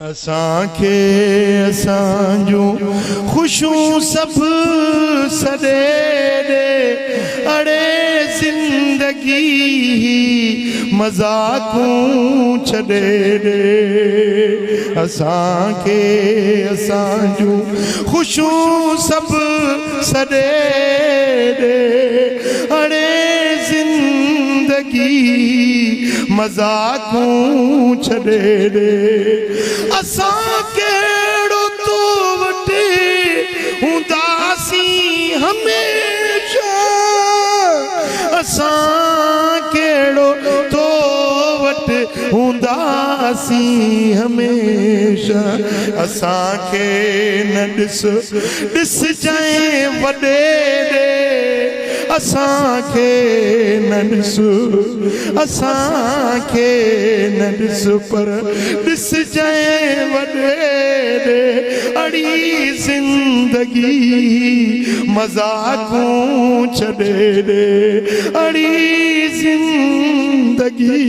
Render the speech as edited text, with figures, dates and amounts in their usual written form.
असांखे असांजूं ख़ुशियूं सभु सॾे ॾे अड़े ज़िंदगी मज़ाक़ूं छॾे ॾे। असांखे असांजूं ख़ुशियूं सभु सॾे ॾे अड़े ज़िंदगी मज़ाक़ूं छॾे ॾे। असां कहिड़ो तो वटि हूंदासीं हमेशा, असां कहिड़ो तो वटि हूंदासीं हमेशा। असांखे न ॾिसजांइ वॾे ॾे, असांखे न ॾिस, असांखे न ॾिस पर ॾिसजांइ वॾे ॾे अड़ी ज़िंदगी मज़ाक़ूं छॾे ॾे अड़ी ज़िंदगी।